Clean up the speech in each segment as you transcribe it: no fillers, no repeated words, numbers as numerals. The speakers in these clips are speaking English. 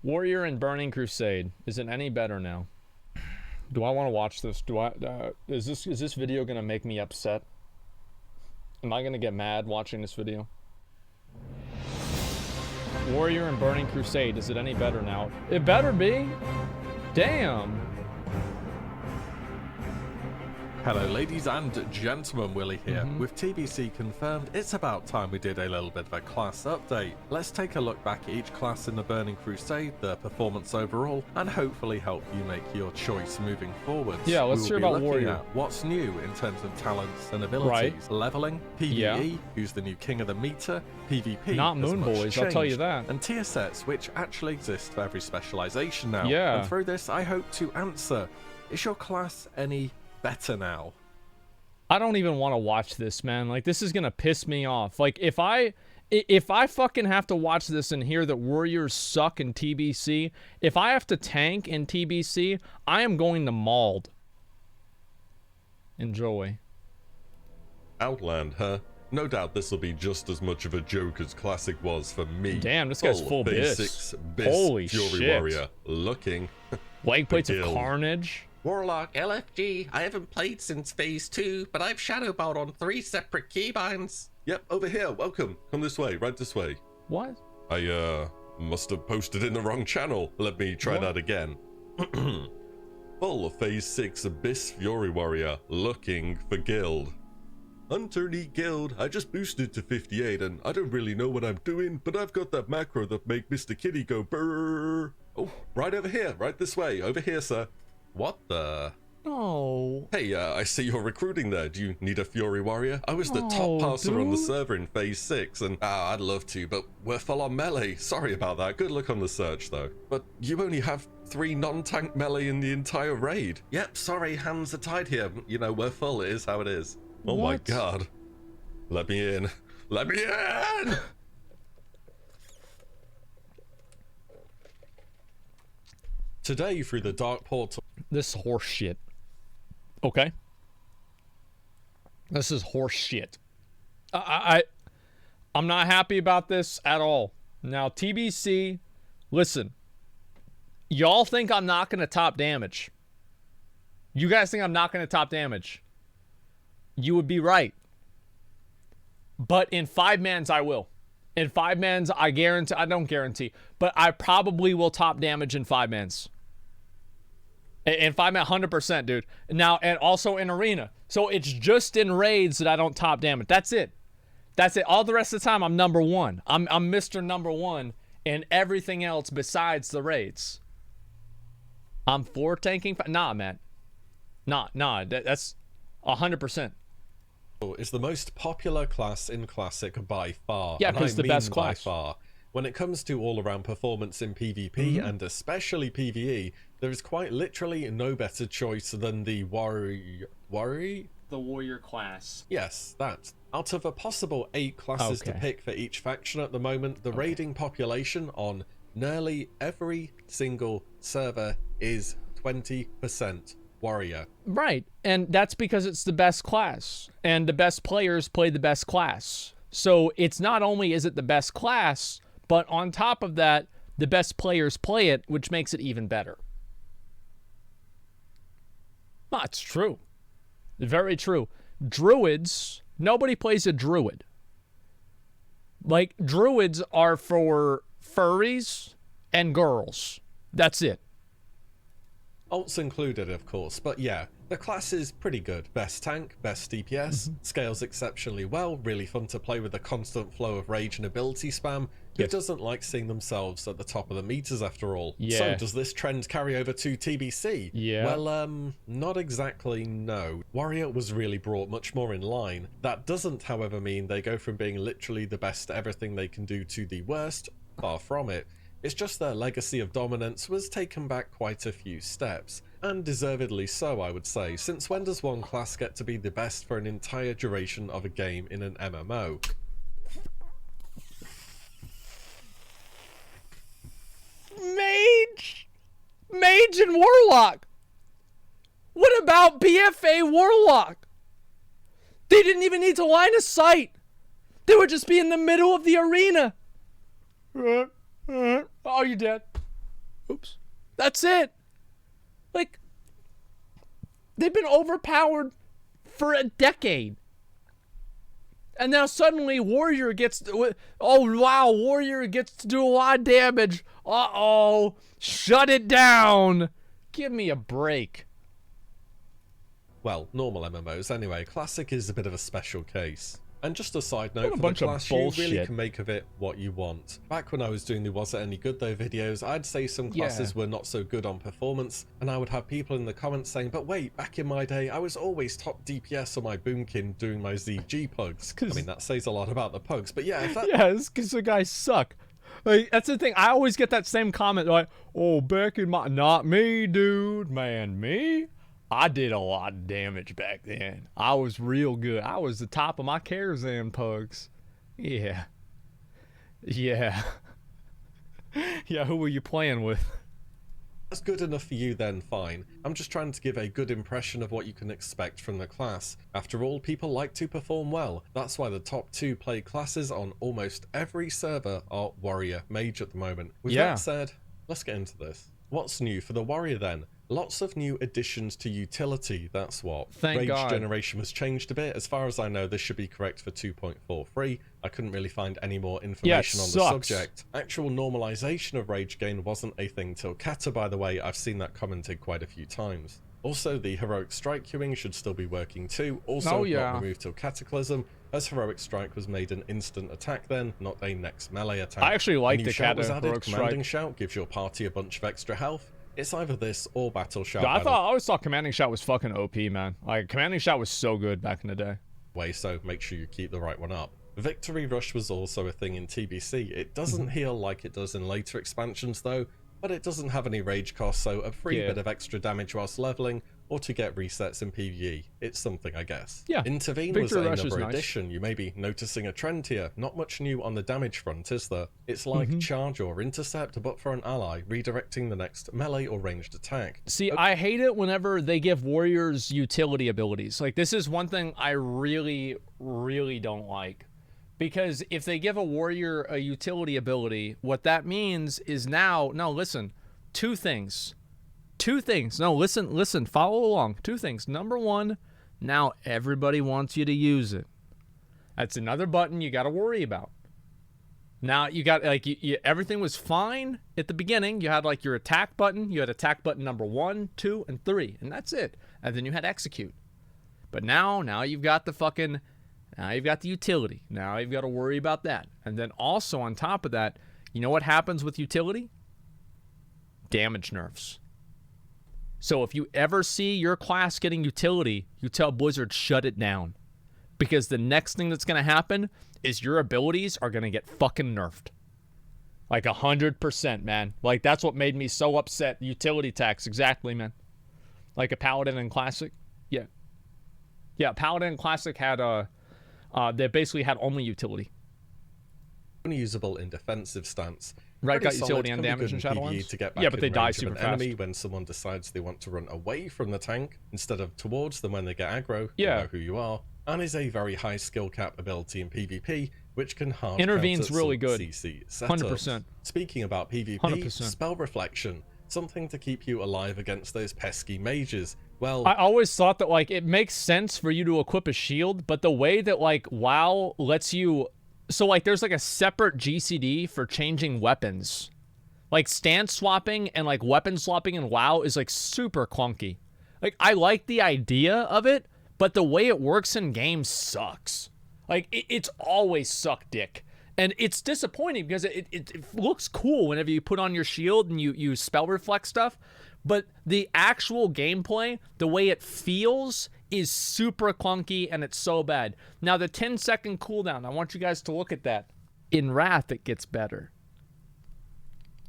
Warrior and Burning Crusade. Is it any better now? Do I want to watch this? Is this video gonna make me upset? Am I gonna get mad watching this video? Warrior and Burning Crusade. Is it any better now? It better be. Damn. Hello ladies and gentlemen, WillE here. With TBC confirmed, it's about time we did a little bit of a class update. Let's take a look back at each class in the Burning Crusade, their performance overall, and hopefully help you make your choice moving forward. Yeah, let's hear about Warrior. At what's new in terms of talents and abilities, leveling, PvE, who's the new king of the meter, PvP, not Moon Boys, I'll tell you that, and tier sets which actually exist for every specialization now. Yeah. And through this, I hope to answer, is your class any better now? I don't even want to watch this, man. Like, this is gonna piss me off. Like, if I fucking have to watch this and hear that Warriors suck in TBC, if I have to tank in TBC, I am going to mauled. Enjoy. Outland, huh? No doubt this will be just as much of a joke as Classic was for me. Damn, this guy's full Phase bis. 6 bis Holy Fury shit. Warrior looking. Leg plates of Kill. carnage. Warlock LFG, I haven't played since Phase 2, but I've shadowbowed on 3 separate keybinds. Yep, over here. Welcome. Come this way. Right this way. What? I must have posted in the wrong channel. Let me try that again. Full Phase 6 Abyss Fury Warrior looking for guild. Hunter need guild. I just boosted to 58 and I don't really know what I'm doing, but I've got that macro that make Mr. Kitty go brrrr. Oh, right over here. Right this way. Over here, sir. What the? Oh. Hey, I see you're recruiting there. Do you need a Fury Warrior? I was the top passer on the server in Phase 6, and I'd love to, but we're full on melee. Sorry about that. Good luck on the search, though. But you only have 3 non-tank melee in the entire raid. Yep, sorry, hands are tied here. You know, we're full. It is how it is. Oh my god. Let me in. Let me in! Today, through the Dark Portal... This is horse shit. Okay? This is horse shit. I'm not happy about this at all. Now, TBC, listen. Y'all think I'm not going to top damage. You guys think I'm not going to top damage. You would be right. But in 5-mans, I will. In 5-mans, I guarantee... I don't guarantee. But I probably will top damage in 5-mans. In 5-man, 100%, dude. Now, and also in arena. So it's just in raids that I don't top damage. That's it. That's it. All the rest of the time, I'm number 1. I'm Mr. Number 1 in everything else besides the raids. I'm floor tanking. Nah, man. Nah. That's 100%. Is the most popular class in Classic by far. Yeah, because the best by class. far. When it comes to all-around performance in PvP and especially PvE, there is quite literally no better choice than the Warrior? The warrior class. Yes, that. Out of a possible 8 classes to pick for each faction at the moment, the raiding population on nearly every single server is 20% Warrior. Right, and that's because it's the best class, and the best players play the best class. So it's not only is it the best class, but on top of that, the best players play it, which makes it even better. That's true. Very true. Druids, nobody plays a druid. Like, druids are for furries and girls. That's it. Ults included, of course, but yeah, the class is pretty good. Best tank, best DPS, scales exceptionally well, really fun to play with the constant flow of rage and ability spam. Who doesn't like seeing themselves at the top of the meters after all? Yeah. So does this trend carry over to TBC? Yeah. Well, not exactly, no. Warrior was really brought much more in line. That doesn't, however, mean they go from being literally the best at everything they can do to the worst. Far from it. It's just their legacy of dominance was taken back quite a few steps, and deservedly so, I would say, since when does one class get to be the best for an entire duration of a game in an MMO? Mage and Warlock. What about BFA Warlock? They didn't even need to line of sight. They would just be in the middle of the arena. Oh, you're dead. Oops. That's it. Like, they've been overpowered for a decade. And now suddenly Warrior gets... Oh, wow. Warrior gets to do a lot of damage. Uh-oh. Shut it down. Give me a break. Well, normal MMOs anyway. Classic is a bit of a special case. And just a side note, What a for bunch the of class, you really bullshit. can make of it what you want. Back when I was doing the Was It Any Good Though videos, I'd say some classes were not so good on performance, and I would have people in the comments saying, but wait, back in my day, I was always top DPS on my Boomkin doing my ZG pugs. I mean, that says a lot about the pugs, but yeah, if that... Yeah, it's because the guys suck. Like, that's the thing. I always get that same comment, like, oh, back in my... Not me, dude. Man, me? I did a lot of damage back then. I was real good. I was the top of my Karazhan pugs. Yeah. Yeah. Yeah, who were you playing with? That's good enough for you then, fine. I'm just trying to give a good impression of what you can expect from the class. After all, people like to perform well. That's why the top 2 play classes on almost every server are Warrior Mage at the moment. With that said, let's get into this. What's new for the Warrior then? Lots of new additions to utility, that's what. Thank Rage God. generation was changed a bit. As far as I know, this should be correct for 2.43. I couldn't really find any more information on the subject. Actual normalization of rage gain wasn't a thing till Kata, by the way. I've seen that commented quite a few times. Also, the heroic strike queuing should still be working too. Also, not removed till Cataclysm, as heroic strike was made an instant attack then, not a next melee attack. I actually like the shout was Kata heroic Commanding strike. shout gives your party a bunch of extra health. It's either this or battle shout. I always thought Commanding Shout was fucking OP, man. Like, Commanding Shout was so good back in the day. So make sure you keep the right one up. Victory Rush was also a thing in TBC. It doesn't heal like it does in later expansions though, but it doesn't have any rage cost, so a free bit of extra damage whilst leveling, or to get resets in PvE. It's something, I guess. Yeah. Intervene Victory was Rush is another nice. addition. You may be noticing a trend here. Not much new on the damage front, is there? It's like charge or intercept, but for an ally, redirecting the next melee or ranged attack. See, I hate it whenever they give warriors utility abilities. Like, this is one thing I really, really don't like. Because if they give a warrior a utility ability, what that means is now, no, listen, two things. No, listen, follow along. 2 things. Number 1, now everybody wants you to use it. That's another button you got to worry about. Now you got, like, everything was fine at the beginning. You had, like, your attack button. You had attack button number 1, 2, and 3, and that's it. And then you had execute. But now you've got the fucking, now you've got the utility. Now you've got to worry about that. And then also on top of that, you know what happens with utility? Damage nerfs. So if you ever see your class getting utility, you tell Blizzard shut it down. Because the next thing that's going to happen is your abilities are going to get fucking nerfed. Like 100%, man. Like, that's what made me so upset. Utility tax, exactly, man. Like a Paladin in Classic. Yeah. Yeah, Paladin in Classic had, they basically had only utility. Unusable in defensive stance. Right, Pretty got solid, utility and can be damage good in Shadowlands. To get back Yeah, but in they die range of super an fast. enemy when someone decides they want to run away from the tank instead of towards them when they get aggro. Yeah. You know who you are. And is a very high skill cap ability in PvP, which can hard Intervene's counter really some good. CC setups. 100%. Speaking about PvP, 100%. spell reflection. Something to keep you alive against those pesky mages. Well, I always thought that, like, it makes sense for you to equip a shield, but the way that, like, WoW lets you... So, like, there's, like, a separate GCD for changing weapons. Like, stance swapping and, like, weapon swapping in WoW is, like, super clunky. Like, I like the idea of it, but the way it works in games sucks. Like, it's always suck dick. And it's disappointing because it looks cool whenever you put on your shield and you spell reflect stuff. But the actual gameplay, the way it feels, is super clunky and it's so bad. Now, the 10-second cooldown, I want you guys to look at that. In Wrath, it gets better.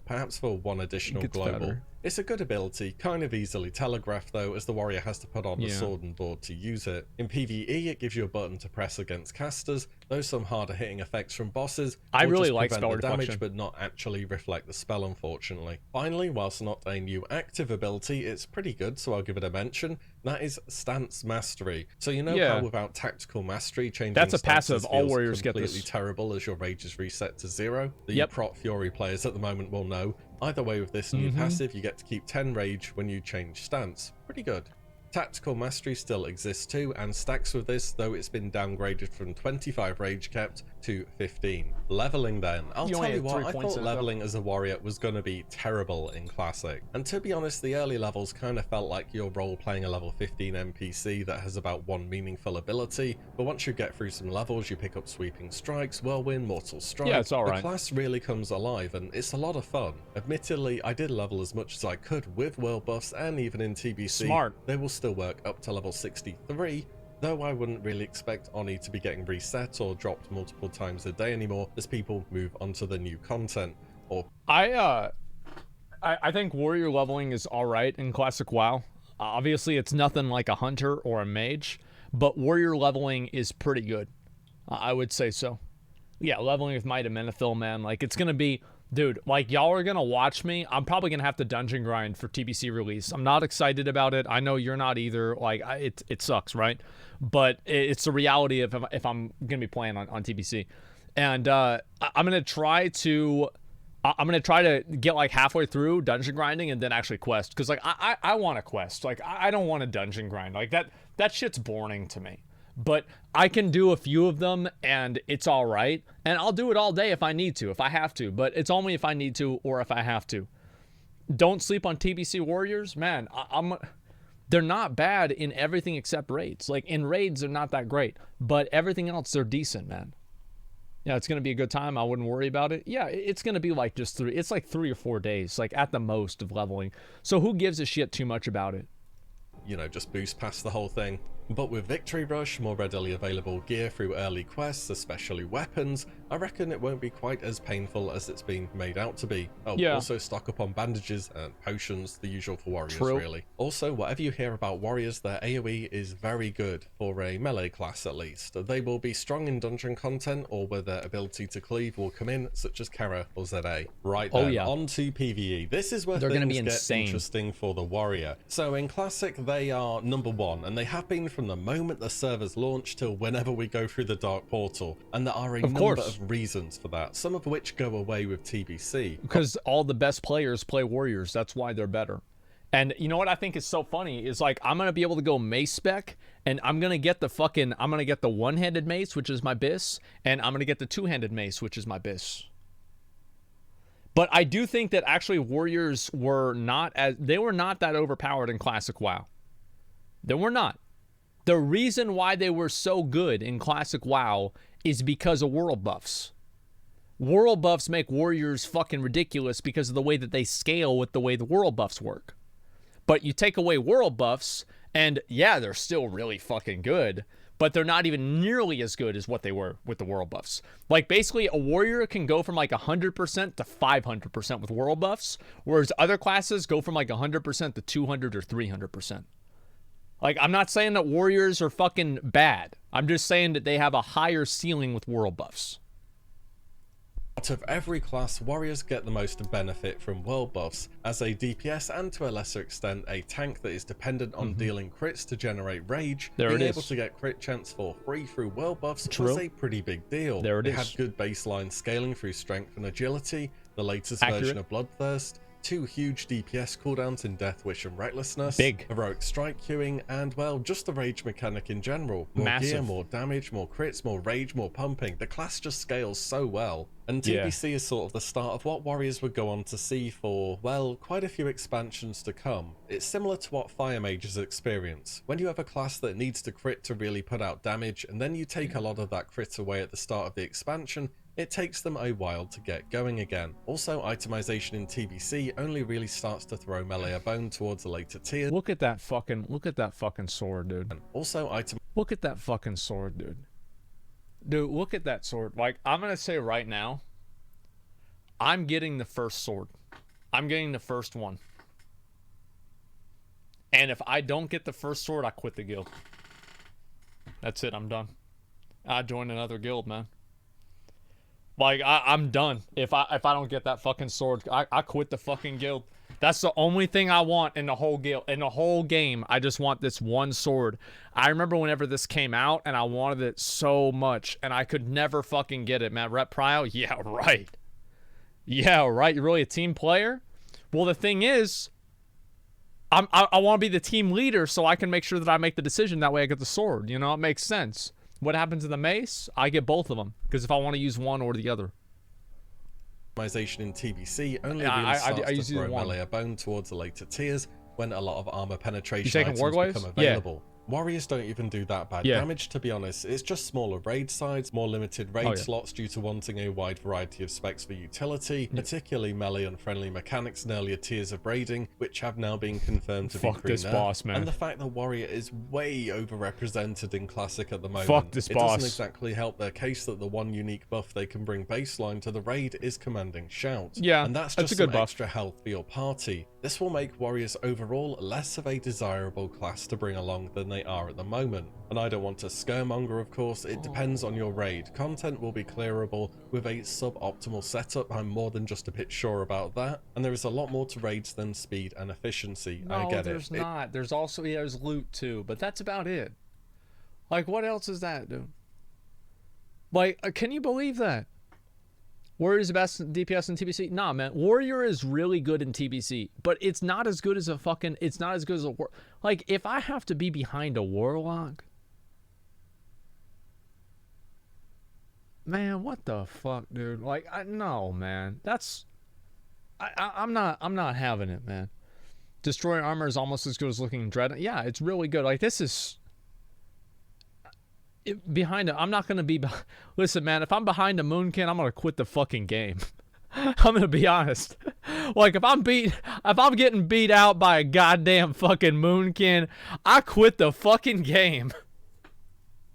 perhaps for one additional It gets global. better. It's a good ability, kind of easily telegraphed though, as the warrior has to put on the Yeah. sword and board to use it. In PvE, it gives you a button to press against casters, though some harder hitting effects from bosses. I will really just like prevent spell the damage, reflection. but not actually reflect the spell, unfortunately. Finally, whilst not a new active ability, it's pretty good, so I'll give it a mention. That is Stance Mastery. So you know Yeah. how without Tactical Mastery, changing That's a stances passive. All feels warriors get completely this. terrible as your rage is reset to 0? The Yep. Prot Fury players at the moment will know. Either way, with this new passive, you get to keep 10 rage when you change stance. Pretty good. Tactical Mastery still exists too, and stacks with this, though it's been downgraded from 25 rage kept to 15. Leveling then. I'll tell you what, I thought leveling as a warrior was going to be terrible in Classic. And to be honest, the early levels kind of felt like you're role-playing a level 15 NPC that has about one meaningful ability, but once you get through some levels, you pick up Sweeping Strikes, Whirlwind, Mortal Strike. Yeah, it's alright. The class really comes alive, and it's a lot of fun. Admittedly, I did level as much as I could with world buffs, and even in TBC, Smart. they will still work up to level 63, though I wouldn't really expect Oni to be getting reset or dropped multiple times a day anymore as people move onto the new content. Or I think warrior leveling is alright in Classic WoW. Obviously, it's nothing like a hunter or a mage, but warrior leveling is pretty good. I would say so. Yeah, leveling with Might and Menethil, man, like it's gonna be... Dude, like, y'all are gonna watch me. I'm probably gonna have to dungeon grind for TBC release. I'm not excited about it. I know you're not either. Like, it sucks, right? But it's the reality of if I'm gonna be playing on TBC. And I'm gonna try to get like halfway through dungeon grinding and then actually quest. Because like I want to quest. Like I don't want to dungeon grind. Like that shit's boring to me. But I can do a few of them and it's all right. And I'll do it all day if I need to, if I have to. But it's only if I need to or if I have to. Don't sleep on TBC warriors. Man, they're not bad in everything except raids. Like in raids, they're not that great. But everything else, they're decent, man. Yeah, it's going to be a good time. I wouldn't worry about it. Yeah, it's going to be like just it's like 3 or 4 days, like at the most of leveling. So who gives a shit too much about it? You know, just boost past the whole thing. But with Victory Rush, more readily available gear through early quests, especially weapons, I reckon it won't be quite as painful as it's been made out to be. Oh, yeah. Also stock up on bandages and potions, the usual for warriors, really. Also, whatever you hear about warriors, their AoE is very good, for a melee class at least. They will be strong in dungeon content, or where their ability to cleave will come in, such as Kara or ZA. Right then, on to PvE. This is where things get interesting for the warrior. So in Classic, they are number 1, and they have been from the moment the servers launch till whenever we go through the Dark Portal, and there are a number of reasons for that, some of which go away with TBC. Because all the best players play warriors, that's why they're better. And you know what I think is so funny is like I'm gonna be able to go mace spec, and I'm gonna get the one-handed mace, which is my bis, and I'm gonna get the two-handed mace, which is my bis. But I do think that actually warriors were not that overpowered in Classic WoW. They were not. The reason why they were so good in Classic WoW is because of world buffs. World buffs make warriors fucking ridiculous because of the way that they scale with the way the world buffs work. But you take away world buffs, and yeah, they're still really fucking good, but they're not even nearly as good as what they were with the world buffs. Like, basically, a warrior can go from like 100% to 500% with world buffs, whereas other classes go from like 100% to 200 or 300%. Like, I'm not saying that warriors are fucking bad. I'm just saying that they have a higher ceiling with world buffs. Out of every class, warriors get the most benefit from world buffs, as a DPS and to a lesser extent a tank that is dependent on dealing crits to generate rage. Being able to get crit chance for free through world buffs was a pretty big deal. They had good baseline scaling through strength and agility, the latest version of Bloodthirst, 2 huge DPS cooldowns in Death Wish and Recklessness, heroic strike queuing, and well, just the rage mechanic in general. More gear, more damage, more crits, more rage, more pumping. The class just scales so well. And TBC is sort of the start of what warriors would go on to see for, well, quite a few expansions to come. It's similar to what fire mages experience. When you have a class that needs to crit to really put out damage, and then you take a lot of that crit away at the start of the expansion, it takes them a while to get going again. Also, itemization in TBC only really starts to throw melee a bone towards the later tiers. Look at that fucking sword, dude. And also, look at that fucking sword, dude. Dude, look at that sword. Like, I'm gonna say right now, I'm getting the first sword. I'm getting the first one. And if I don't get the first sword, I quit the guild. That's it, I'm done. I join another guild, man. Like, I'm done. If I don't get that fucking sword, I quit the fucking guild. That's the only thing I want in the whole guild. In the whole game, I just want this one sword. I remember whenever this came out, and I wanted it so much, and I could never fucking get it, man. Rep Prio? Yeah, right. Yeah, right. You're really a team player? Well, the thing is, I want to be the team leader so I can make sure that I make the decision. That way I get the sword. You know, it makes sense. What happens to the mace? I get both of them. Because if I want to use one or the other. Optimization in TBC only Yeah, really starts I to use throw either one. melee a bone towards the later tiers when a lot of armor penetration taking items Warglaves? become Yeah. available. Warriors don't even do that bad Yeah. damage, to be honest. It's just smaller raid sides, more limited raid Oh, yeah. slots due to wanting a wide variety of specs for utility, particularly melee-unfriendly mechanics in earlier tiers of raiding, which have now been confirmed to Fuck be this pre-nerfed, boss, man. and the fact that Warrior is way overrepresented in Classic at the moment. Fuck this it boss. doesn't exactly help their case that the one unique buff they can bring baseline to the raid is Commanding Shout. Yeah, and that's that's just a good some buff. extra health for your party. This will make Warriors overall less of a desirable class to bring along than they are at the moment. And I don't want to scaremonger, of course, it depends on your raid. Content will be clearable with a suboptimal setup, I'm more than just a bit sure about that. And there is a lot more to raids than speed and efficiency, I No, get there's it. not. There's also, yeah, there's loot too, but that's about it. Like, what else is that, dude? Like, can you believe that? Warrior is the best DPS in TBC? Nah, man. Warrior is really good in TBC, but it's not as good as a fucking, it's not as good as a war. Like, if I have to be behind a Warlock, man, what the fuck, dude? Like, no, man. That's, I'm not having it, man. Destroyer armor is almost as good as looking Dread. Yeah, it's really good. Like, this is behind it. I'm not gonna be. Listen, man. If I'm behind a Moonkin, I'm gonna quit the fucking game. I'm gonna be honest. Like, if I'm getting beat out by a goddamn fucking Moonkin, I quit the fucking game.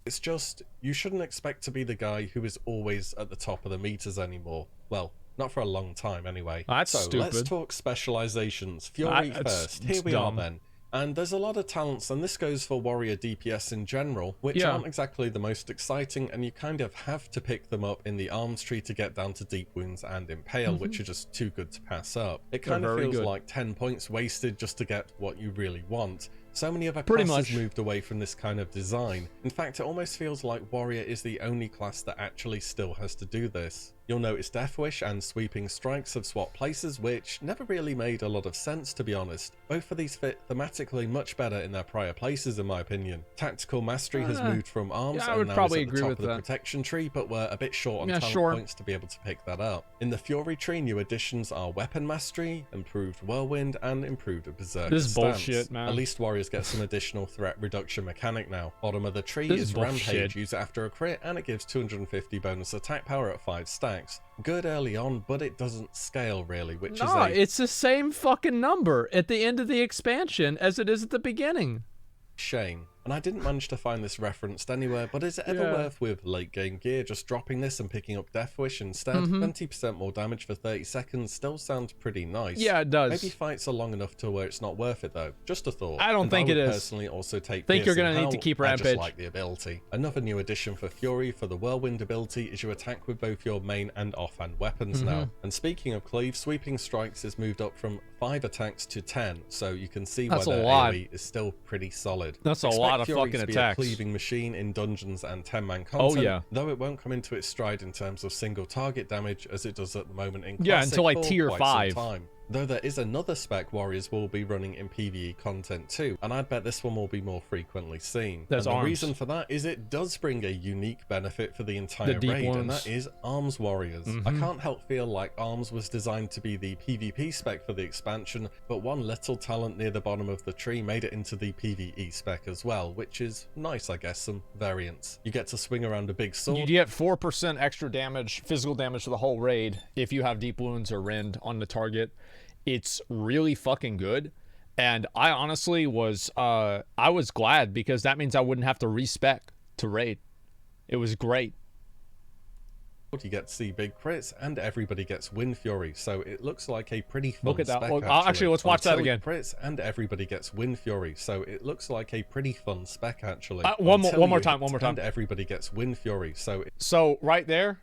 It's just, you shouldn't expect to be the guy who is always at the top of the meters anymore. Well, not for a long time anyway. That's so stupid. let's talk specializations. Fury first. Here we are then. And there's a lot of talents, and this goes for Warrior DPS in general, which aren't exactly the most exciting, and you kind of have to pick them up in the arms tree to get down to Deep Wounds and Impale, which are just too good to pass up. It kind of feels like 10 points wasted just to get what you really want. So many other classes moved away from this kind of design. In fact, it almost feels like Warrior is the only class that actually still has to do this. You'll notice Death Wish and Sweeping Strikes have swapped places, which never really made a lot of sense, to be honest. Both of these fit thematically much better in their prior places, in my opinion. Tactical Mastery has moved from arms and now is at the top of the protection tree, but we're a bit short on talent points to be able to pick that up. In the Fury tree, new additions are Weapon Mastery, improved Whirlwind, and improved Berserker This is stance. bullshit, man. At least Warriors get some additional threat reduction mechanic now. Bottom of the tree is Rampage, use it after a crit, and it gives 250 bonus attack power at 5 stacks. Good early on, but it doesn't scale really, which is it's the same fucking number at the end of the expansion as it is at the beginning. Shame. And I didn't manage to find this referenced anywhere, but is it ever worth, with late game gear, just dropping this and picking up Death Wish instead? 20% more damage for 30 seconds still sounds pretty nice. Yeah, it does. Maybe fights are long enough to where it's not worth it though. Just a thought. I don't think it is. Personally also take think you're Piercing gonna need Hell. to keep I Rampage. just like the ability. Another new addition for Fury for the Whirlwind ability is you attack with both your main and offhand weapons now. And speaking of cleave, Sweeping Strikes is moved up from 5 attacks to 10, so you can see why their AoE is still pretty solid. That's a lot of Fury fucking to be attacks. A cleaving machine in dungeons and 10-man content. Oh yeah. Though it won't come into its stride in terms of single target damage as it does at the moment in yeah, Classic until like for tier quite 5. some time. Though there is another spec Warriors will be running in PvE content too, and I'd bet this one will be more frequently seen. That's and the arms. reason for that is it does bring a unique benefit for the entire raid, and that is Arms Warriors. I can't help feel like Arms was designed to be the PvP spec for the expansion, but one little talent near the bottom of the tree made it into the PvE spec as well, which is nice, I guess, some variance. You get to swing around a big sword. You get 4% extra damage, physical damage for the whole raid if you have Deep Wounds or Rend on the target. It's really fucking good, and I honestly was I was glad because that means I wouldn't have to respec to raid. It was great. You get to see big crits, and everybody gets Wind Fury, so it looks like a pretty fun Look at that. spec, Well, actually, let's watch that again. Crits, and everybody gets Wind Fury, so it looks like a pretty fun spec actually. One more time. And everybody gets Wind Fury, so right there,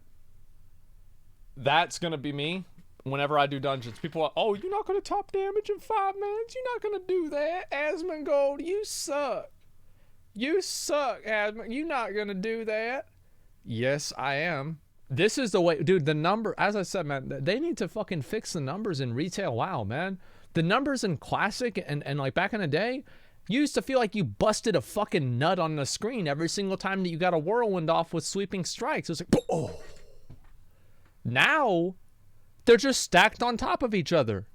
that's gonna be me. Whenever I do dungeons, people are, oh, you're not going to top damage in 5 minutes? You're not going to do that? Asmongold, you suck. You suck, Asmongold. You're not going to do that. Yes, I am. This is the way, dude. The number, as I said, man, they need to fucking fix the numbers in retail. Wow, man. The numbers in Classic and like back in the day, you used to feel like you busted a fucking nut on the screen every single time that you got a whirlwind off with sweeping strikes. It was like, oh. Now, they're just stacked on top of each other.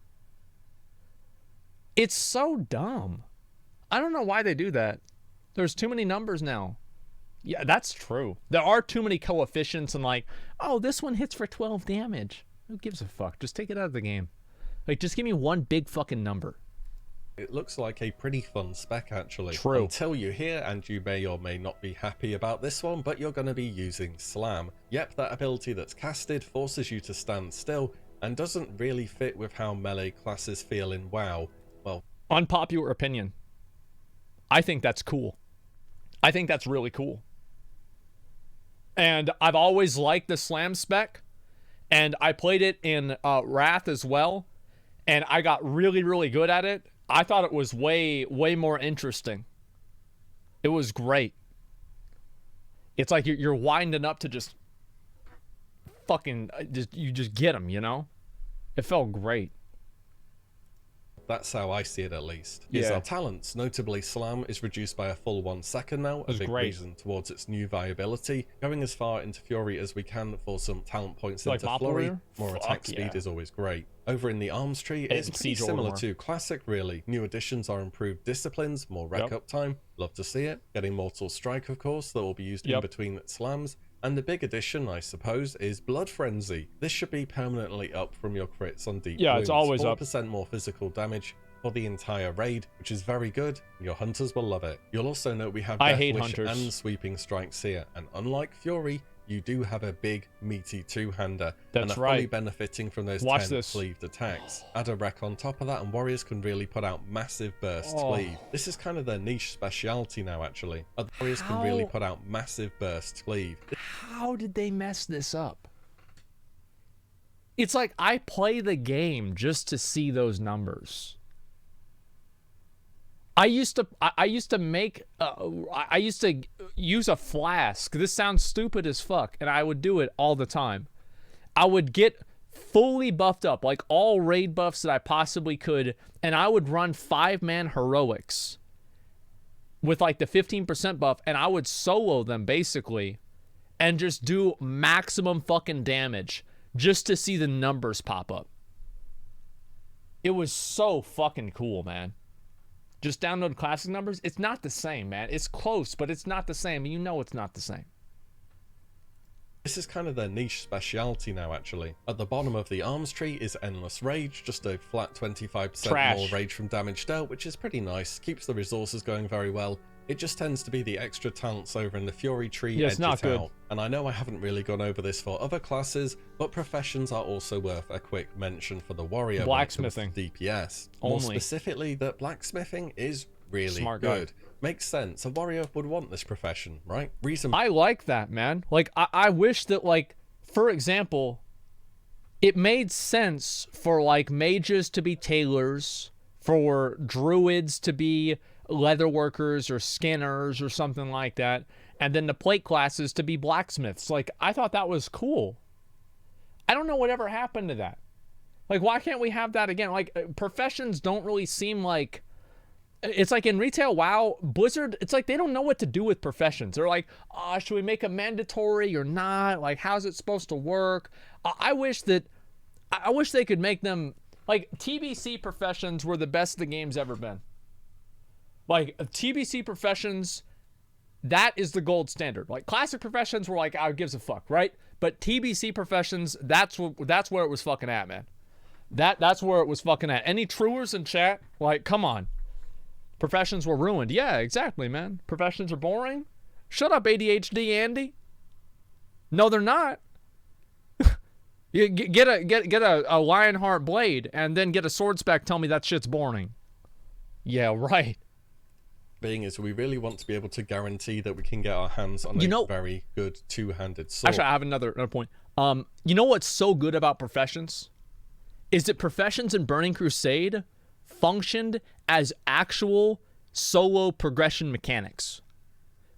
It's so dumb. I don't know why they do that. There's too many numbers now. Yeah, that's true. There are too many coefficients and like, oh, this one hits for 12 damage. Who gives a fuck? Just take it out of the game. Like, just give me one big fucking number. It looks like a pretty fun spec, actually. True. Until you hear, and you may or may not be happy about this one, but you're going to be using Slam. Yep, that ability that's casted forces you to stand still and doesn't really fit with how melee classes feel in WoW. Well, unpopular opinion. I think that's cool. I think that's really cool. And I've always liked the Slam spec, and I played it in Wrath as well, and I got really, really good at it. I thought it was way, way more interesting. It was great. It's like you're winding up to just fucking, you just get them, you know? It felt great. that's how I see it, at least. Yeah. Is our talents. Notably, Slam is reduced by a full 1 second now, a big great. reason towards its new viability. Going as far into Fury as we can for some talent points Like into Mop Flurry, Warrior? more Fuck attack yeah. speed is always great. Over in the arms tree, it's pretty Siege similar Order to Classic, really. New additions are improved disciplines, more rack Yep. up time, love to see it. Getting Mortal Strike, of course, that will be used in Yep. between slams. And the big addition, I suppose, is Blood Frenzy. This should be permanently up from your crits on deep Yeah, wounds. it's always up. 4% more physical damage for the entire raid, which is very good. Your hunters will love it. You'll also note we have I Death hate Wish hunters. and Sweeping Strikes here, and unlike Fury, you do have a big, meaty two-hander, and That's are fully right. benefiting from those Watch 10 this. cleaved attacks. Add a wreck on top of that, and warriors can really put out massive burst Oh. cleave. This is kind of their niche speciality now, actually. Other warriors can really How- put out massive burst cleave. How did they mess this up? It's like I play the game just to see those numbers. I used to make I used to use a flask. This sounds stupid as fuck, and I would do it all the time. I would get fully buffed up, like all raid buffs that I possibly could, and I would run 5-man heroics with like the 15% buff, and I would solo them basically and just do maximum fucking damage just to see the numbers pop up. It was so fucking cool, man. Just download classic numbers. It's not the same, man. It's close, but it's not the same. You know it's not the same. This is kind of their niche speciality now, actually. At the bottom of the arms tree is Endless Rage, just a flat 25% Trash. more rage from damage dealt, which is pretty nice, keeps the resources going very well. It just tends to be the extra talents over in the Fury tree Yeah, it's edge not it good. out. And I know I haven't really gone over this for other classes, but professions are also worth a quick mention for the warrior when it comes to Blacksmithing. DPS. More Only. specifically, that blacksmithing is really Smart guy. good. Makes sense. A warrior would want this profession, right? Reason I like that, man. Like, I wish that, like, for example, it made sense for, like, mages to be tailors, for druids to be leather workers or skinners or something like that, and then the plate classes to be blacksmiths. Like, I thought that was cool. I don't know whatever happened to that. Like, why can't we have that again? Like, professions don't really seem like... It's like in retail WoW, Blizzard, it's like they don't know what to do with professions. They're like, should we make it mandatory or not? Like, how's it supposed to work? I wish they could make them, like, TBC professions were the best the game's ever been. Like, TBC professions, that is the gold standard. Like, classic professions were like, who gives a fuck, right? But TBC professions, that's where it was fucking at, man. That's where it was fucking at. Any truers in chat, like, come on. Professions were ruined. Yeah, exactly, man. Professions are boring. Shut up, ADHD Andy. No, they're not. You get a Lionheart blade and then get a sword spec. Tell me that shit's boring. Yeah, right. being is we really want to be able to guarantee that we can get our hands on a very good two-handed sword. Actually, I have another point. You know what's so good about professions? Is that professions in Burning Crusade functioned as actual solo progression mechanics.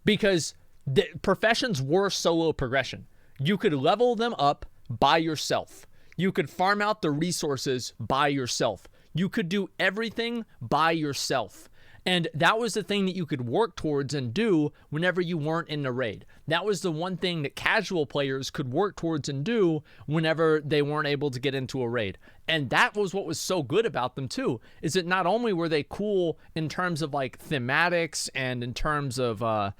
Because the professions were solo progression. You could level them up by yourself. You could farm out the resources by yourself. You could do everything by yourself. And that was the thing that you could work towards and do whenever you weren't in the raid. That was the one thing that casual players could work towards and do whenever they weren't able to get into a raid. And that was what was so good about them too, is that not only were they cool in terms of like thematics and in terms of, I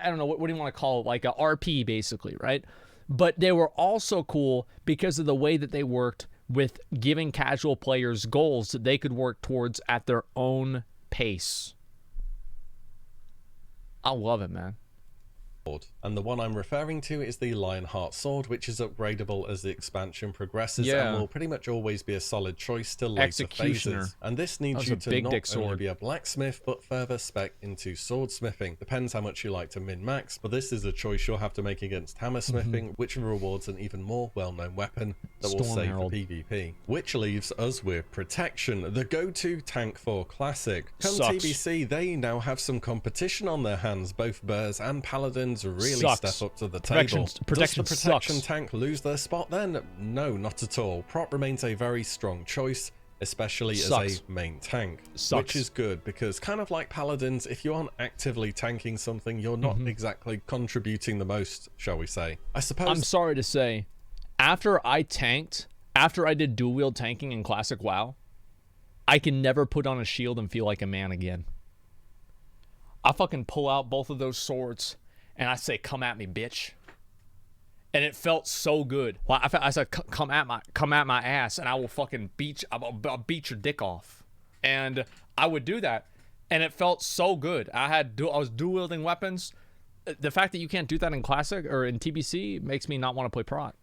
don't know, what do you want to call it? Like a RP basically, right? But they were also cool because of the way that they worked with giving casual players goals that they could work towards at their own pace. I love it, man. And the one I'm referring to is the Lionheart Sword, which is upgradable as the expansion progresses and will pretty much always be a solid choice till later phases. And this needs you to not only be a blacksmith, but further spec into swordsmithing. Depends how much you like to min-max, but this is a choice you'll have to make against hammersmithing, which rewards an even more well-known weapon that will save for PvP. Which leaves us with Protection, the go-to tank for Classic. Come TBC, they now have some competition on their hands. Both Burrs and Paladins really step up to the table. Does the protection tank lose their spot then? No, not at all. Prot remains a very strong choice, especially as a main tank, which is good because kind of like Paladins, if you aren't actively tanking something, you're not exactly contributing the most, shall we say. I suppose I'm sorry to say, after I did dual wield tanking in Classic WoW, I can never put on a shield and feel like a man again. I fucking pull out both of those swords and I say, "Come at me, bitch," and it felt so good. Well, I said, "Come at my ass, and I will fucking I'll beat your dick off," and I would do that, and it felt so good. I was dual wielding weapons. The fact that you can't do that in Classic or in TBC makes me not want to play Prot.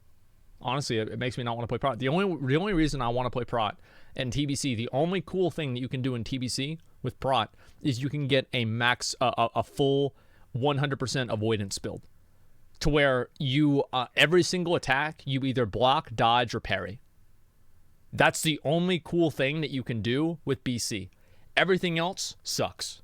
Honestly, it makes me not want to play Prot. The only reason I want to play Prot in TBC, the only cool thing that you can do in TBC with Prot is you can get a full 100% avoidance build, to where you every single attack you either block, dodge, or parry. That's the only cool thing that you can do with BC. Everything else sucks.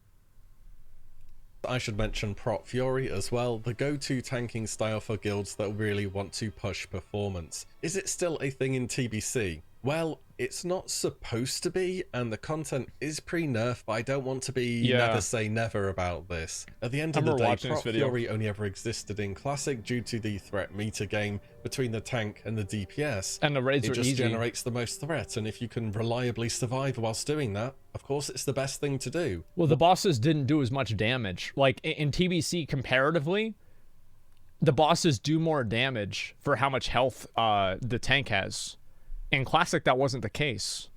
I should mention Prot Fury as well, the go-to tanking style for guilds that really want to push performance. Is it still a thing in TBC? Well, it's not supposed to be, and the content is pre-nerf, but I don't want to be never say never about this. At the end of the day, Prot Fury only ever existed in Classic due to the threat meter game between the tank and the DPS. And the raids are easy. It just generates the most threat, and if you can reliably survive whilst doing that, of course it's the best thing to do. Well, the bosses didn't do as much damage. Like, in TBC comparatively, the bosses do more damage for how much health the tank has. In Classic, that wasn't the case.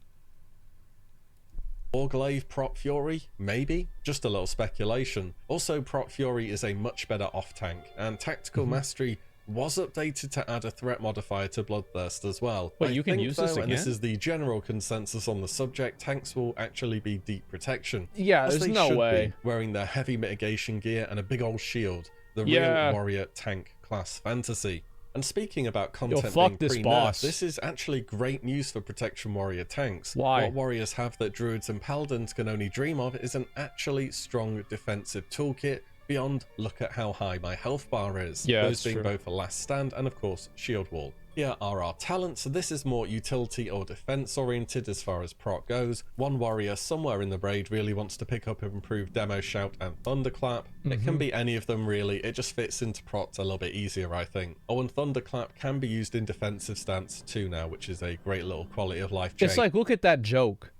Warglaive Prot Fury? Maybe? Just a little speculation. Also, Prot Fury is a much better off-tank, and Tactical Mastery was updated to add a threat modifier to Bloodthirst as well. Wait, you can use this again? And this is the general consensus on the subject, tanks will actually be deep protection. Yeah, there's no way. Wearing their heavy mitigation gear and a big old shield. The real warrior tank class fantasy. And speaking about content being pre-nerf, this is actually great news for Protection Warrior tanks. Why? What warriors have that druids and paladins can only dream of is an actually strong defensive toolkit beyond look at how high my health bar is. Those being both a last stand and of course shield wall. Here are our talents. So this is more utility or defense oriented as far as Prot goes. One warrior somewhere in the raid really wants to pick up and improve Demo Shout and Thunderclap. It can be any of them really, it just fits into Prot a little bit easier I think. Oh, and Thunderclap can be used in defensive stance too now, which is a great little quality of life change. It's like, look at that joke.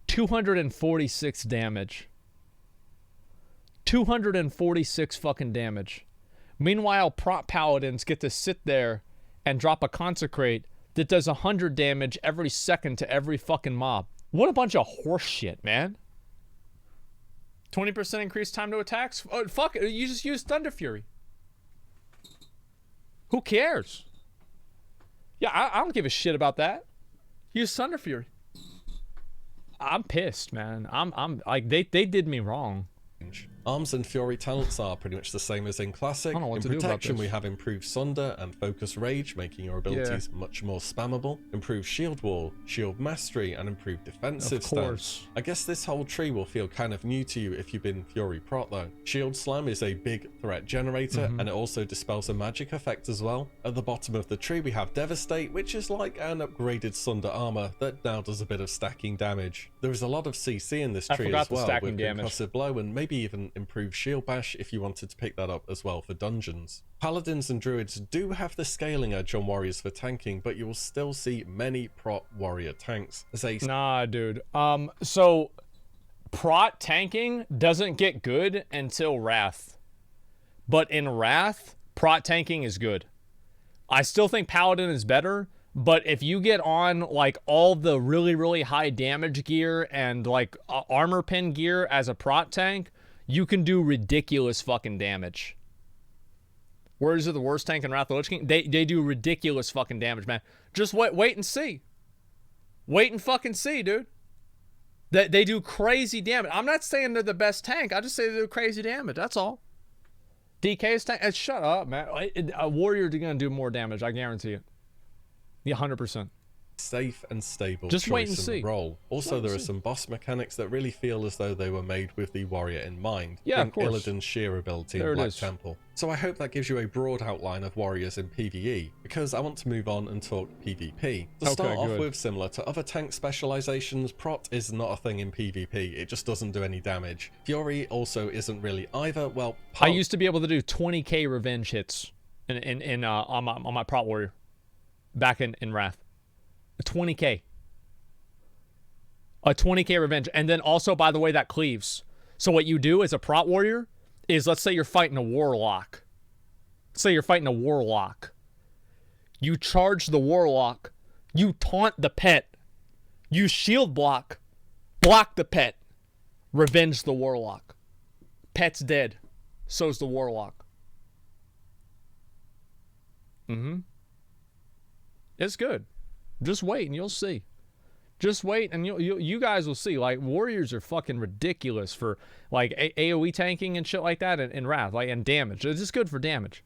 246 damage. 246 fucking damage. Meanwhile, Prot Paladins get to sit there and drop a Consecrate that does 100 damage every second to every fucking mob. What a bunch of horse shit, man. 20% increased time to attacks? Oh, fuck it, you just use Thunder Fury. Who cares? Yeah, I don't give a shit about that. Use Thunder Fury. I'm pissed, man. I'm like, they did me wrong. Arms and Fury talents are pretty much the same as in Classic. I don't know what In to do about Protection, this. we have improved Sunder and Focus Rage, making your abilities much more spammable. Improved Shield Wall, Shield Mastery, and improved defensive Of course. stance. I guess this whole tree will feel kind of new to you if you've been Fury Prot though. Shield Slam is a big threat generator, and it also dispels a magic effect as well. At the bottom of the tree, we have Devastate, which is like an upgraded Sunder armor that now does a bit of stacking damage. There is a lot of CC in this tree as well, with Concussive Blow and maybe even improved Shield Bash if you wanted to pick that up as well for dungeons. Paladins and Druids do have the scaling edge on warriors for tanking, but you will still see many prot warrior tanks. As a Nah, dude. So prot tanking doesn't get good until Wrath. But in Wrath, prot tanking is good. I still think Paladin is better, but if you get on like all the really, really high damage gear and like armor pin gear as a prot tank, you can do ridiculous fucking damage. Warriors are the worst tank in Wrath of the Lich King. They do ridiculous fucking damage, man. Just wait and see. Wait and fucking see, dude. They do crazy damage. I'm not saying they're the best tank. I just say they do crazy damage. That's all. DK's tank. Shut up, man. Warriors are gonna do more damage. I guarantee it. Yeah, 100%. Safe and stable Just wait and choice see. in the role. Also, there are some boss mechanics that really feel as though they were made with the warrior in mind. Yeah, of course. Illidan's sheer ability There in it Black is. Temple. So I hope that gives you a broad outline of warriors in PvE, because I want to move on and talk PvP. To start off good. with, similar to other tank specializations, prot is not a thing in PvP. It just doesn't do any damage. Fury also isn't really either. Well, I used to be able to do 20k revenge hits on my prot warrior back in Wrath. 20k. A 20k revenge. And then also, by the way, that cleaves. So what you do as a prot warrior is, let's say you're fighting a warlock. Let's say you're fighting a warlock. You charge the warlock. You taunt the pet. You shield block. Block the pet. Revenge the warlock. Pet's dead. So's the warlock. It's good. Just wait and you'll see. Just wait and you guys will see. Like, warriors are fucking ridiculous for like AoE tanking and shit like that, and Wrath, like, and damage. It's just good for damage.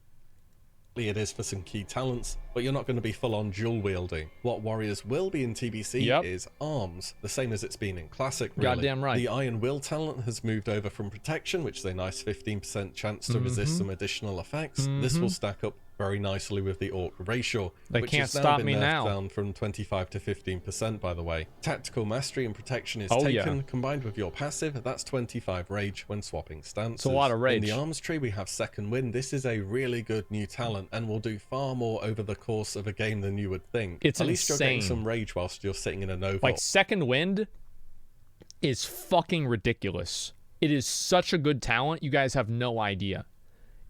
it is for some key talents, but you're not going to be full-on dual wielding. What warriors will be in TBC is arms, the same as it's been in Classic, really. Goddamn right. The Iron Will talent has moved over from Protection, which is a nice 15% chance to resist some additional effects. This will stack up very nicely with the Orc Ratio, They which can't has now stop been me nerfed now. down from 25 to 15%, by the way. Tactical Mastery and Protection is taken, combined with your passive, that's 25 Rage when swapping stances. It's a lot of rage. In the Arms tree, we have Second Wind. This is a really good new talent and will do far more over the course of a game than you would think. It's At least you're getting insane. some rage whilst you're sitting in a Nova. Like, Second Wind is fucking ridiculous. It is such a good talent. You guys have no idea.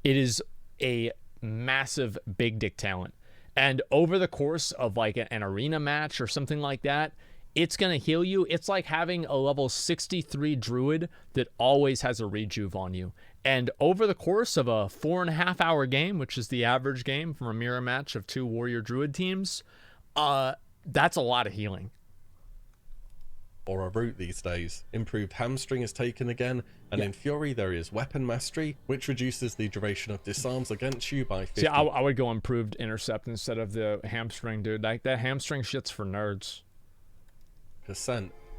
It is a massive big dick talent. And over the course of like an arena match or something like that, it's going to heal you. It's like having a level 63 druid that always has a rejuve on you. And over the course of a 4.5 hour game, which is the average game from a mirror match of 2 warrior druid teams, that's a lot of healing. Or a root these days. Improved Hamstring is taken again, and in Fury there is Weapon Mastery, which reduces the duration of disarms against you by 50%. See, I would go improved intercept instead of the hamstring, dude. Like, that hamstring shit's for nerds.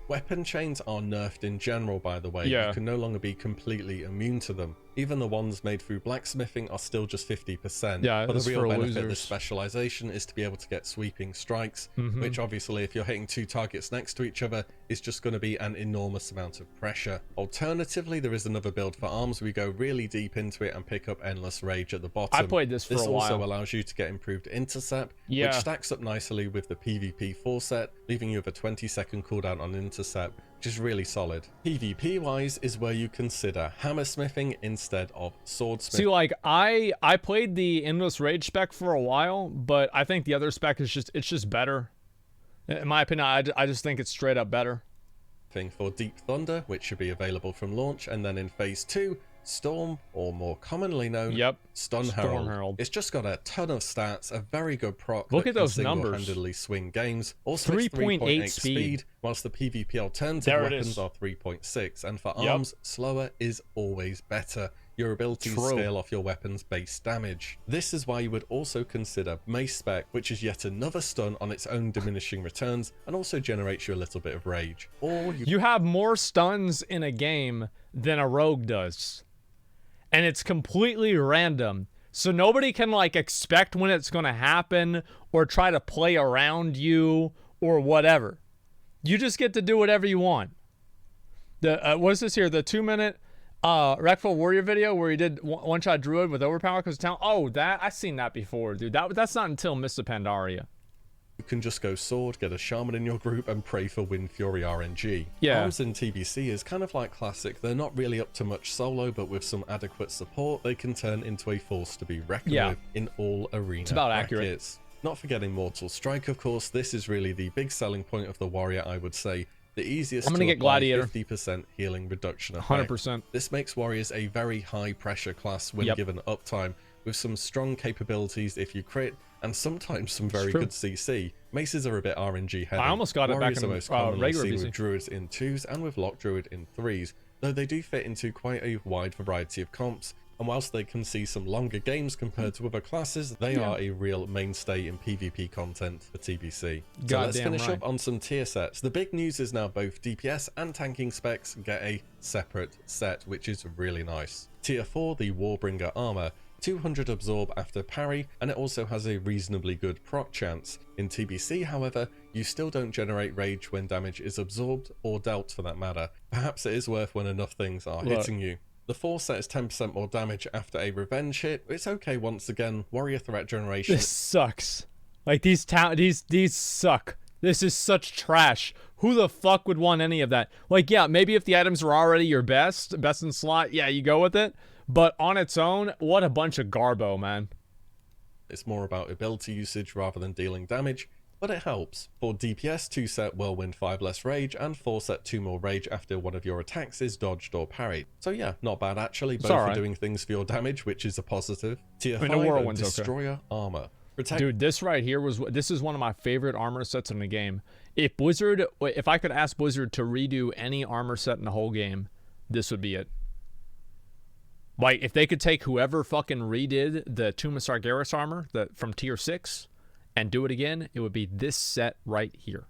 Weapon chains are nerfed in general, by the way. Yeah. You can no longer be completely immune to them. Even the ones made through blacksmithing are still just 50%. Yeah, but it's the real for benefit of losers. this specialization is to be able to get sweeping strikes, which obviously, if you're hitting 2 targets next to each other, is just going to be an enormous amount of pressure. Alternatively, there is another build for arms. We go really deep into it and pick up Endless Rage at the bottom. I played this for a while. This also allows you to get improved intercept, which stacks up nicely with the PvP 4 set, leaving you with a 20-second cooldown on intercept, which is really solid. PvP wise is where you consider hammersmithing instead of swordsmithing. See, like, I played the Endless Rage spec for a while, but I think the other spec is just better. In my opinion, I just think it's straight up better. For Deep Thunder, which should be available from launch, and then in Phase 2, Storm, or more commonly known, Yep. Stun Storm Herald. Herald. It's just got a ton of stats, a very good proc Look that at can those numbers. single-handedly swing games. Also, it's 3.8 speed, whilst the PvP alternative There it weapons is. are 3.6, and for Yep. arms, slower is always better. Your abilities True. scale off your weapon's base damage. This is why you would also consider Mace Spec, which is yet another stun on its own diminishing returns, and also generates you a little bit of rage. Or You have more stuns in a game than a rogue does. And it's completely random. So nobody can like expect when it's going to happen or try to play around you or whatever. You just get to do whatever you want. The what's this here? The 2-minute Wreckful Warrior video where he did one-shot Druid with overpower because town. Oh, that I've seen that before, dude. That's not until Mists of Pandaria. you can just go sword, get a shaman in your group, and pray for Wind Fury RNG. Yeah. Arms in TBC is kind of like Classic. They're not really up to much solo, but with some adequate support, they can turn into a force to be reckoned with in all arena It's about brackets. accurate. Not forgetting Mortal Strike, of course. This is really the big selling point of the Warrior, I would say. The easiest I'm gonna to get apply Gladiator. 50% healing reduction effect. 100%. This makes Warriors a very high pressure class when given uptime, with some strong capabilities if you crit, and sometimes some very true. good CC. Maces are a bit RNG heavy. I almost got it back Warriors in are most commonly regular seen BC. with Druids in 2s and with Lock Druid in 3s, though they do fit into quite a wide variety of comps. And whilst they can see some longer games compared to other classes, they are a real mainstay in PvP content for TBC. So let's Goddamn finish right. up on some tier sets. The big news is now both DPS and tanking specs get a separate set, which is really nice. Tier 4, the Warbringer armor. 200 absorb after parry, and it also has a reasonably good proc chance. In TBC, however, you still don't generate rage when damage is absorbed, or dealt for that matter. Perhaps it is worth when enough things are hitting you. The 4 set is 10% more damage after a revenge hit. It's okay once again. Warrior threat generation. This sucks. Like these suck. This is such trash. Who the fuck would want any of that? Like, yeah, maybe if the items are already your best in slot, yeah, you go with it. But on its own, what a bunch of garbo, man. It's more about ability usage rather than dealing damage, but it helps. For DPS, 2 set Whirlwind 5 less rage, and 4 set 2 more rage after one of your attacks is dodged or parried. So yeah, not bad actually, both are doing things for your damage, which is a positive. Tier 5, Whirlwind's Destroyer armor. Dude, this right here this is one of my favorite armor sets in the game. If I could ask Blizzard to redo any armor set in the whole game, this would be it. Like, if they could take whoever fucking redid the Tomb of Sargeras armor from tier 6 and do it again, it would be this set right here.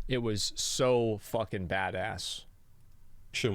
It was so fucking badass.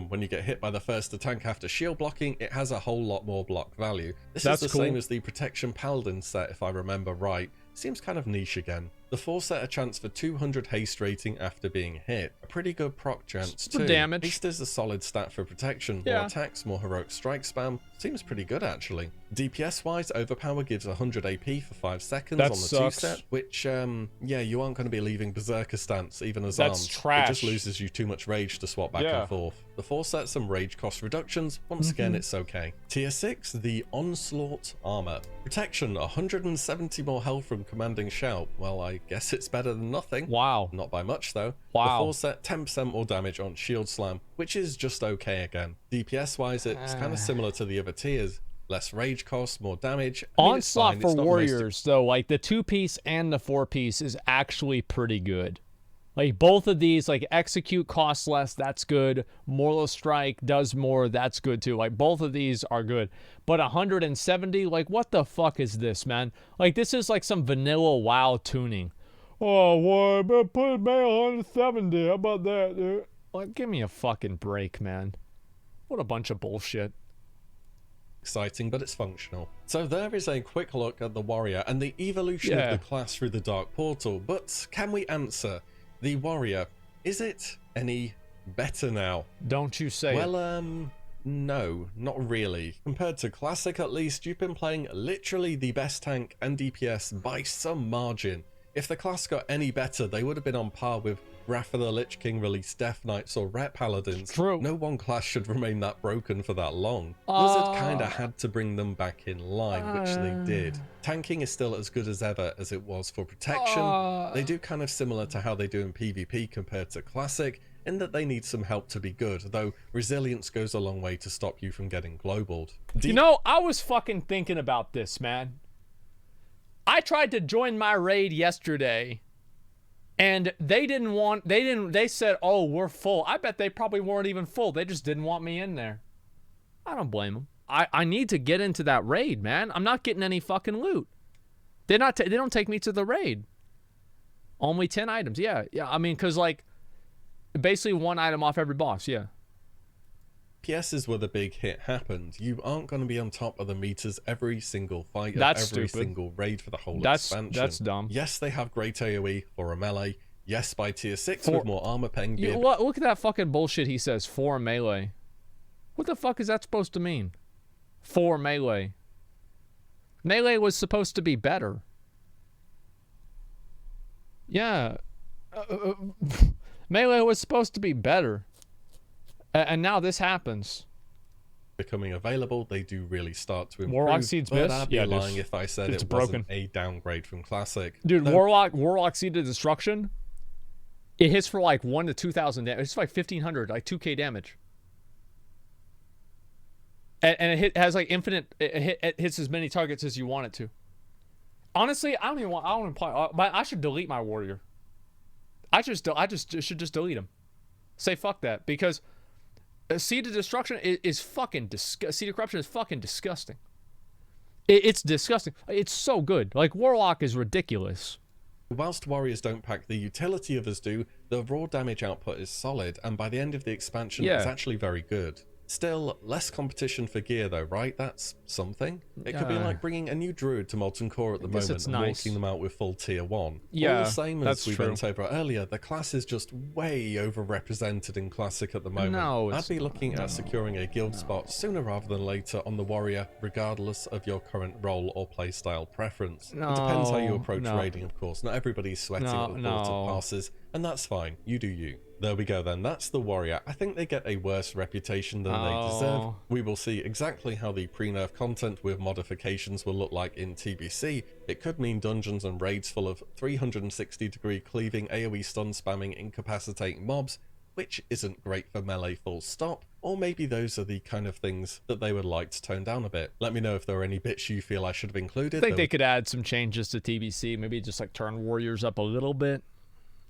When you get hit by the first attack after shield blocking, it has a whole lot more block value. This That's is the cool. same as the Protection Paladin set, if I remember right. Seems kind of niche again. The 4 set a chance for 200 haste rating after being hit. A pretty good proc chance For too. damage. Haste is a solid stat for protection. Yeah. More attacks, more heroic strike spam. Seems pretty good actually. DPS wise, Overpower gives 100 AP for 5 seconds That on the sucks. 2 set, which yeah, you aren't going to be leaving Berserker stance even as That's armed. trash. It just loses you too much rage to swap back and forth. The 4 set some rage cost reductions. Once again, it's okay. Tier 6, the Onslaught armor. Protection, 170 more health from Commanding Shout. Well, I guess it's better than nothing. Wow. Not by much though. Wow. The 4 set 10% more damage on Shield Slam, which is just okay again. DPS wise, it's kind of similar to the other tiers. Less rage cost, more damage. I mean, it's Onslaught fine. for It's not the most warriors, though, like the 2-piece and the 4-piece is actually pretty good. Like both of these, like execute costs less, that's good. Mortal Strike does more, that's good too. Like both of these are good. But 170, like what the fuck is this, man? Like this is like some vanilla WoW tuning. Oh, well, I better put it back on 170. How about that, dude? Like, give me a fucking break, man. What a bunch of bullshit. exciting, but it's functional. So there is a quick look at the warrior and the evolution of the class through the Dark Portal. But can we answer? The warrior, is it any better now? Don't you say it. Well, no, not really. Compared to Classic at least, you've been playing literally the best tank and DPS by some margin. If the class got any better, they would have been on par with Wrath of the Lich King released Death Knights or Ret Paladins. True. No one class should remain that broken for that long. Blizzard kinda had to bring them back in line, which they did. Tanking is still as good as ever as it was for protection. They do kind of similar to how they do in PvP compared to Classic. in that they need some help to be good, though resilience goes a long way to stop you from getting globaled. You know, I was fucking thinking about this, man. I tried to join my raid yesterday, and they said, oh, we're full. I bet they probably weren't even full. They just didn't want me in there. I don't blame them. I need to get into that raid, man. I'm not getting any fucking loot. They don't take me to the raid. Only 10 items. Yeah. I mean, because, like, basically 1 item off every boss. Yeah. PS is where the big hit happened. You aren't going to be on top of the meters every single fight, That's every stupid. single raid for the whole expansion. That's dumb. Yes, they have great AoE for a melee. Yes, by tier 6 with more armor pen gear. Look at that fucking bullshit he says. 4 melee. What the fuck is that supposed to mean? 4 melee. Melee was supposed to be better. Yeah. Melee was supposed to be better. And now this happens. Becoming available, they do really start to improve. Warlock Seed's but Miss? I'd be Yeah, lying if I said it's it broken. wasn't a downgrade from Classic. Dude, Though, Warlock Seed of Destruction, it hits for like 1,000 to 2,000 damage. It's like 1,500, like 2k damage. And it has like infinite, it hits as many targets as you want it to. Honestly, I don't want to play, I should delete my warrior. I should just delete him. Say fuck that, because Seed of Destruction is fucking Seed of Corruption is fucking disgusting. It's disgusting. It's so good. Like, Warlock is ridiculous. whilst warriors don't pack the utility others do, the raw damage output is solid, and by the end of the expansion, it's actually very good. Still, less competition for gear though, right? That's something. It could be like bringing a new druid to Molten Core at the moment and walking them out with full tier 1. Yeah, all the same as that's we true. went over earlier, the class is just way overrepresented in Classic at the moment. No, I'd be looking at securing a guild spot sooner rather than later on the warrior, regardless of your current role or playstyle preference. It depends how you approach raiding, of course. Not everybody's sweating at the thought of passes, and that's fine. You do you. There we go then, that's the warrior. I think they get a worse reputation than they deserve. We will see exactly how the pre-nerf content with modifications will look like in TBC. It could mean dungeons and raids full of 360-degree cleaving, AoE stun spamming, incapacitating mobs, which isn't great for melee full stop, or maybe those are the kind of things that they would like to tone down a bit. Let me know if there are any bits you feel I should have included. I think they could add some changes to TBC, maybe just like turn warriors up a little bit.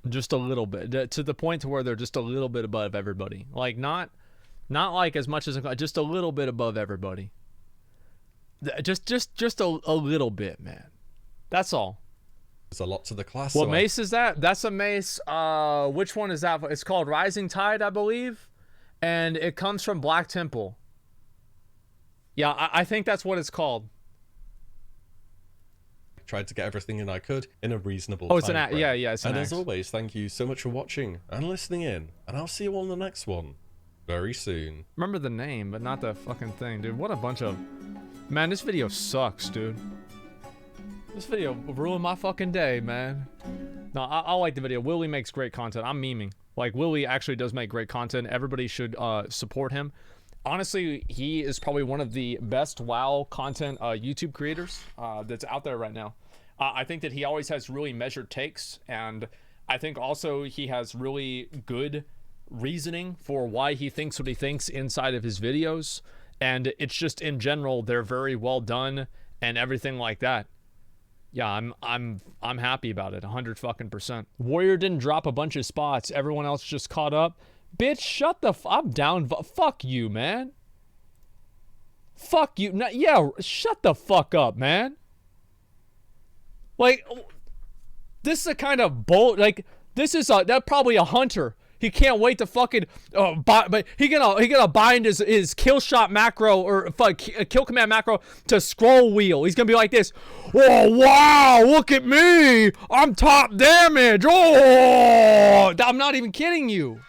Just a little bit, to the point to where they're just a little bit above everybody. Like not like as much as just a little bit above everybody. Just a little bit, man. That's all. There's a lot to the class. What mace is that? That's a mace. Which one is that? It's called Rising Tide, I believe, and it comes from Black Temple. Yeah, I think that's what it's called. Tried to get everything in I could in a reasonable time. It's an frame. yeah, it's an And as always, thank you so much for watching and listening in, and I'll see you all in the next one very soon. Remember the name, but not the fucking thing, dude. What a bunch of... Man, this video sucks, dude. This video ruined my fucking day, man. No, I like the video. WillE makes great content. I'm memeing. Like, WillE actually does make great content. Everybody should support him. Honestly, he is probably one of the best WoW content YouTube creators that's out there right now. I think that he always has really measured takes, and I think also he has really good reasoning for why he thinks what he thinks inside of his videos, and it's just in general they're very well done and everything like that. Yeah, I'm happy about it, 100%. Warrior didn't drop a bunch of spots. Everyone else just caught up. Bitch, shut the I'm down. Fuck you, man. Fuck you. No, yeah, shut the fuck up, man. Like, this is a kind of like, this is that's probably a hunter. He can't wait to fucking but he gonna bind his kill shot macro or kill command macro to scroll wheel. He's gonna be like this. Oh wow, look at me. I'm top damage. Oh, I'm not even kidding you.